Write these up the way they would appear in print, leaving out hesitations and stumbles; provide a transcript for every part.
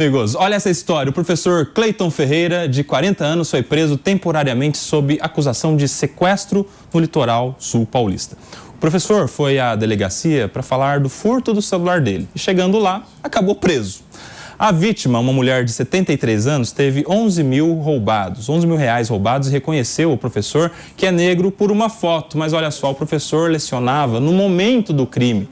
Amigos, olha essa história. O professor Cleiton Ferreira, de 40 anos, foi preso temporariamente sob acusação de sequestro no litoral sul paulista. O professor foi à delegacia para falar do furto do celular dele e, chegando lá, acabou preso. A vítima, uma mulher de 73 anos, teve 11 mil reais roubados e reconheceu o professor, que é negro, por uma foto. Mas olha só, o professor lecionava no momento do crime.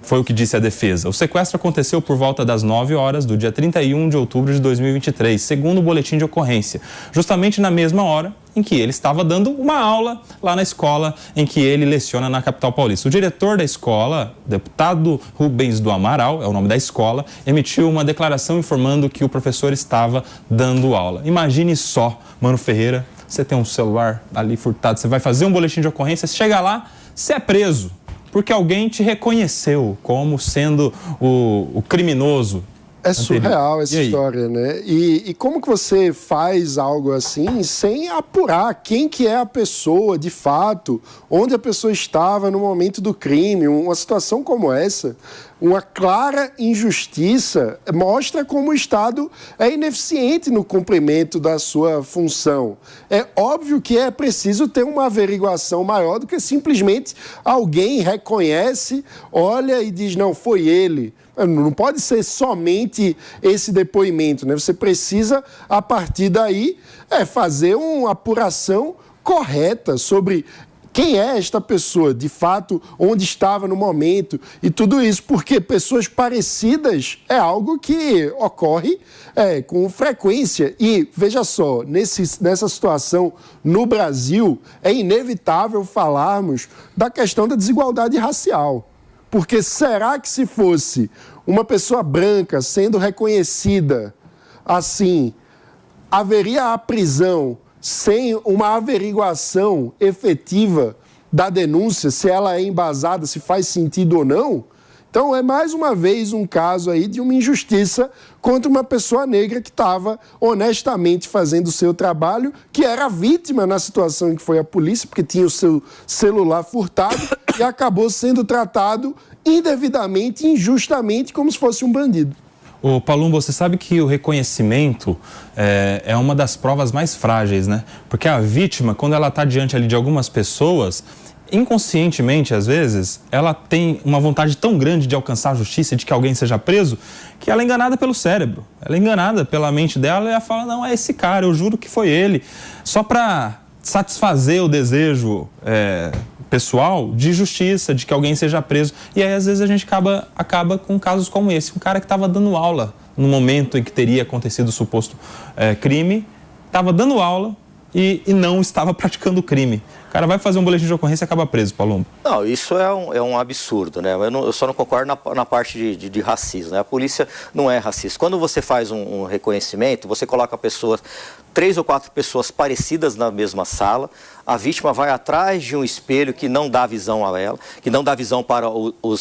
Foi o que disse a defesa. O sequestro aconteceu por volta das 9 horas do dia 31 de outubro de 2023, segundo o boletim de ocorrência, justamente na mesma hora em que ele estava dando uma aula lá na escola em que ele leciona na capital paulista. O diretor da escola, deputado Rubens do Amaral, é o nome da escola, emitiu uma declaração informando que o professor estava dando aula. Imagine só, Mano Ferreira, você tem um celular ali furtado, você vai fazer um boletim de ocorrência, você chega lá, você é preso, porque alguém te reconheceu como sendo o criminoso. É surreal essa história, né? E como que você faz algo assim sem apurar quem que é a pessoa, de fato, onde a pessoa estava no momento do crime? Uma situação como essa, uma clara injustiça, mostra como o Estado é ineficiente no cumprimento da sua função. É óbvio que é preciso ter uma averiguação maior do que simplesmente alguém reconhece, olha e diz, não, foi ele. Não pode ser somente esse depoimento, né? Você precisa, a partir daí, fazer uma apuração correta sobre quem é esta pessoa, de fato, onde estava no momento e tudo isso, porque pessoas parecidas é algo que ocorre com frequência. E, veja só, nessa situação no Brasil, é inevitável falarmos da questão da desigualdade racial. Porque será que se fosse uma pessoa branca sendo reconhecida assim, haveria a prisão sem uma averiguação efetiva da denúncia, se ela é embasada, se faz sentido ou não? Então, é mais uma vez um caso aí de uma injustiça contra uma pessoa negra que estava honestamente fazendo o seu trabalho, que era vítima na situação em que foi a polícia, porque tinha o seu celular furtado e acabou sendo tratado indevidamente, injustamente, como se fosse um bandido. Ô, Palumbo, você sabe que o reconhecimento é uma das provas mais frágeis, né? Porque a vítima, quando ela está diante ali de algumas pessoas, inconscientemente, às vezes, ela tem uma vontade tão grande de alcançar a justiça, de que alguém seja preso, que ela é enganada pelo cérebro. Ela é enganada pela mente dela e ela fala, não, é esse cara, eu juro que foi ele. Só para satisfazer o desejo pessoal de justiça, de que alguém seja preso. E aí, às vezes, a gente acaba com casos como esse. Um cara que estava dando aula no momento em que teria acontecido o suposto crime, estava dando aula e não estava praticando o crime. O cara vai fazer um boletim de ocorrência e acaba preso, Palumbo. Não, isso é um absurdo, né? Eu só não concordo na parte de racismo, né? A polícia não é racista. Quando você faz um reconhecimento, você coloca pessoas, 3 ou 4 pessoas parecidas na mesma sala, a vítima vai atrás de um espelho que não dá visão a ela, que não dá visão para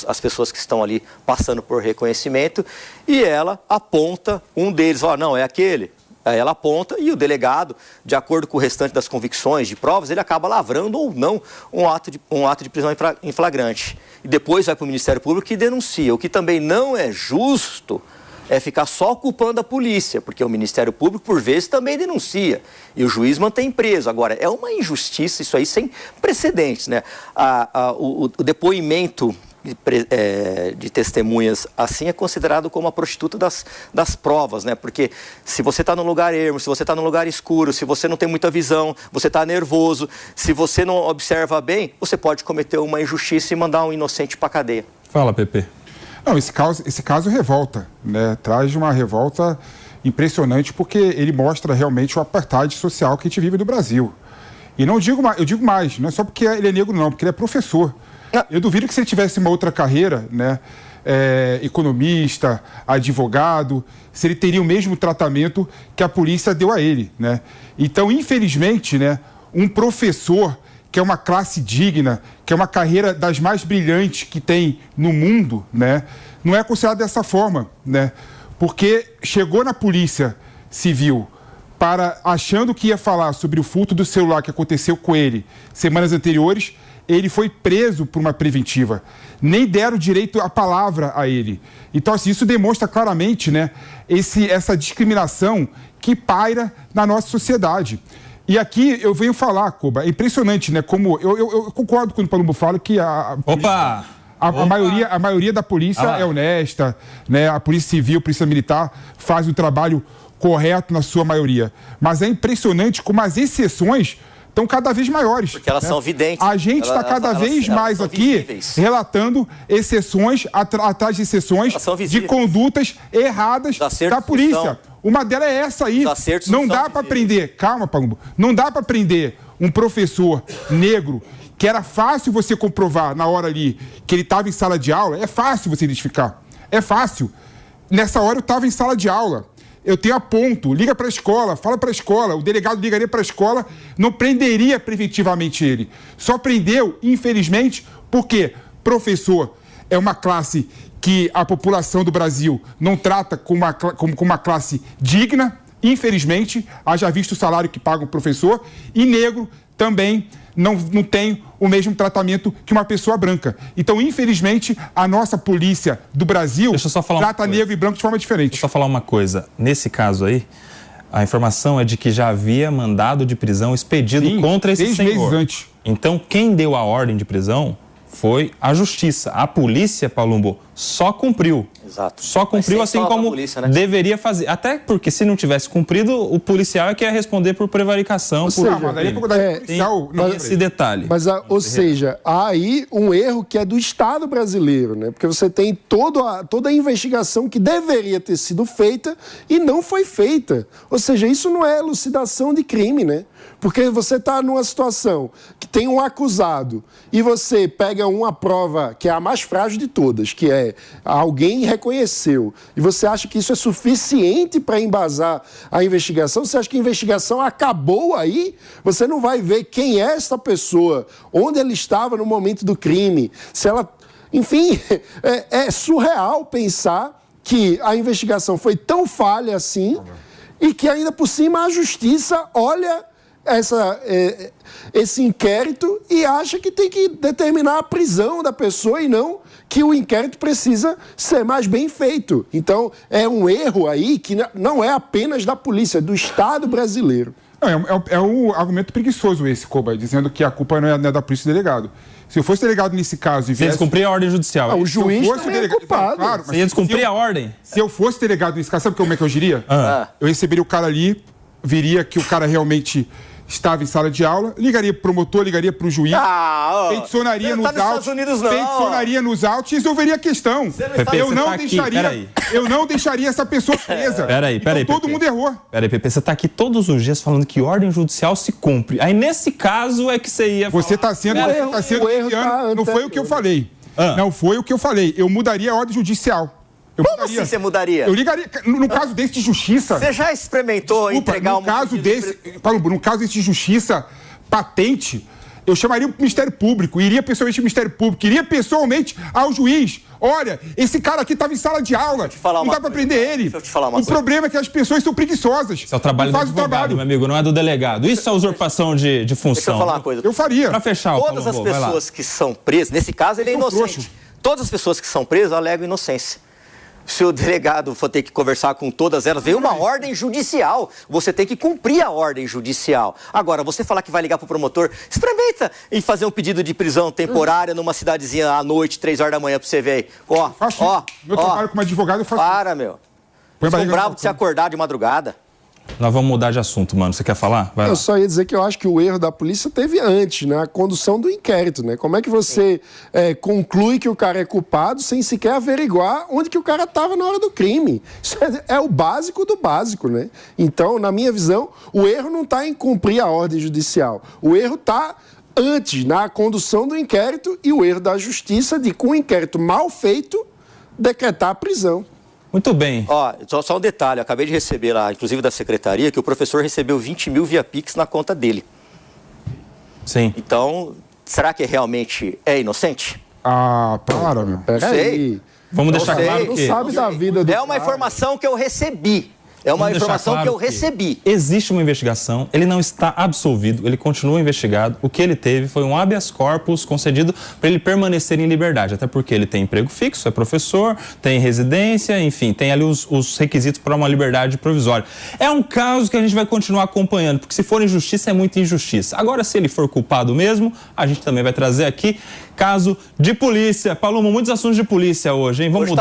as pessoas que estão ali passando por reconhecimento, e ela aponta um deles, ó, não, é aquele. Aí ela aponta e o delegado, de acordo com o restante das convicções de provas, ele acaba lavrando ou não um ato de prisão em flagrante. E depois vai para o Ministério Público e denuncia. O que também não é justo é ficar só culpando a polícia, porque o Ministério Público, por vezes, também denuncia. E o juiz mantém preso. Agora, é uma injustiça isso aí sem precedentes, né? O depoimento de testemunhas assim é considerado como a prostituta das provas, né? Porque se você está num lugar ermo, se você está num lugar escuro, se você não tem muita visão, você está nervoso, se você não observa bem, você pode cometer uma injustiça e mandar um inocente para a cadeia. Fala, Pepe. Não, esse caso revolta, né? Traz uma revolta impressionante porque ele mostra realmente o apartheid social que a gente vive no Brasil. E não digo mais, eu digo mais, não é só porque ele é negro não, porque ele é professor. Eu duvido que se ele tivesse uma outra carreira, né, economista, advogado, se ele teria o mesmo tratamento que a polícia deu a ele, né? Então, infelizmente, né, um professor que é uma classe digna, que é uma carreira das mais brilhantes que tem no mundo, né, não é considerado dessa forma, né? Porque chegou na polícia civil achando que ia falar sobre o furto do celular que aconteceu com ele semanas anteriores, ele foi preso por uma preventiva. Nem deram direito à palavra a ele. Então, assim, isso demonstra claramente, né, essa discriminação que paira na nossa sociedade. E aqui eu venho falar, Koba, é impressionante, né? Como eu concordo quando o Palumbo fala que a maioria da polícia é honesta, né? A polícia civil, a polícia militar faz o trabalho correto na sua maioria. Mas é impressionante como as exceções estão cada vez maiores. Porque elas são videntes. A gente está cada vez mais aqui visíveis, relatando exceções atrás de exceções de condutas erradas da polícia. Uma delas é essa aí. Não dá para prender, calma, Palumbo, não dá para prender um professor negro que era fácil você comprovar na hora ali que ele estava em sala de aula. É fácil você identificar. É fácil. Nessa hora eu estava em sala de aula. Eu tenho a ponto, liga para a escola, fala para a escola, o delegado ligaria para a escola, não prenderia preventivamente ele. Só prendeu, infelizmente, porque professor é uma classe que a população do Brasil não trata como uma classe digna, infelizmente, haja visto o salário que paga o professor, e negro também não tem o mesmo tratamento que uma pessoa branca. Então, infelizmente, a nossa polícia do Brasil trata negro e branco de forma diferente. Deixa eu só falar uma coisa. Nesse caso aí, a informação é de que já havia mandado de prisão expedido contra esse senhor. 6 meses antes. Então, quem deu a ordem de prisão foi a justiça. A polícia, Palumbo, só cumpriu. Exato. Só cumpriu assim como polícia, né? deveria fazer. Até porque se não tivesse cumprido, o policial é que ia responder por prevaricação. Tem esse detalhe. Mas, ou seja, há aí um erro que é do Estado brasileiro, né? Porque você tem toda a investigação que deveria ter sido feita e não foi feita. Ou seja, isso não é elucidação de crime, né? Porque você está numa situação que tem um acusado e você pega uma prova que é a mais frágil de todas, que é alguém reconheceu, e você acha que isso é suficiente para embasar a investigação? Você acha que a investigação acabou aí? Você não vai ver quem é essa pessoa, onde ela estava no momento do crime, se ela... Enfim, é surreal pensar que a investigação foi tão falha assim e que ainda por cima a justiça olha esse inquérito e acha que tem que determinar a prisão da pessoa e não que o inquérito precisa ser mais bem feito. Então, é um erro aí que não é apenas da polícia, é do Estado brasileiro. É um argumento preguiçoso esse, Koba, dizendo que a culpa não é da polícia delegado. Se eu fosse delegado nesse caso... Você ia descumprir a ordem judicial. O juiz também é culpado. Claro, você ia descumprir a ordem. Se eu fosse delegado nesse caso, sabe como é que eu diria? Eu receberia o cara ali, viria que o cara realmente estava em sala de aula, ligaria para o promotor, ligaria para o juiz, peticionaria nos autos e resolveria a questão. Eu não deixaria essa pessoa presa. Peraí, todo mundo errou. Peraí, Pepe, você está aqui todos os dias falando que ordem judicial se cumpre. Aí, nesse caso, é que você ia falar... Você está sendo... Não foi o que eu falei. Não foi o que eu falei. Eu mudaria a ordem judicial. Como assim você mudaria? Eu ligaria, no caso desse de justiça... Você já experimentou entregar no caso desse de justiça patente, eu chamaria o Ministério Público, iria pessoalmente ao Ministério Público, iria pessoalmente ao juiz. Olha, esse cara aqui estava em sala de aula, não dá para prender ele. Deixa eu te falar uma coisa. O problema é que as pessoas são preguiçosas. Isso é o trabalho do advogado, meu amigo, não é do delegado. Isso é usurpação de função. Deixa eu falar uma coisa. Eu faria. Para fechar, todas as pessoas que são presas, nesse caso ele é inocente. Todas as pessoas que são presas alegam inocência. Se o delegado for ter que conversar com todas elas, veio uma ordem judicial. Você tem que cumprir a ordem judicial. Agora, você falar que vai ligar pro promotor, experimenta em fazer um pedido de prisão temporária numa cidadezinha à noite, 3 horas da manhã, pra você ver aí. Meu trabalho como advogado eu faço. Para, meu. Estou bravo de se acordar de madrugada. Nós vamos mudar de assunto, mano. Você quer falar? Vai lá. Eu só ia dizer que eu acho que o erro da polícia teve antes, né? A condução do inquérito, né? Como é que você conclui que o cara é culpado sem sequer averiguar onde que o cara estava na hora do crime? Isso é o básico do básico, né? Então, na minha visão, o erro não está em cumprir a ordem judicial. O erro está antes, na condução do inquérito, e o erro da justiça de, com o inquérito mal feito, decretar a prisão. Muito bem. Só um detalhe, eu acabei de receber lá, inclusive da secretaria, que o professor recebeu 20 mil via Pix na conta dele. Sim. Então, será que realmente é inocente? Para, meu. Não sei. Vamos deixar claro que... Não sabe da vida do É uma informação que eu recebi. É uma informação que eu recebi. Existe uma investigação, ele não está absolvido, ele continua investigado. O que ele teve foi um habeas corpus concedido para ele permanecer em liberdade, até porque ele tem emprego fixo, é professor, tem residência, enfim, tem ali os requisitos para uma liberdade provisória. É um caso que a gente vai continuar acompanhando, porque se for injustiça, é muita injustiça. Agora, se ele for culpado mesmo, a gente também vai trazer aqui caso de polícia. Paloma, muitos assuntos de polícia hoje, hein? Vamos mudar.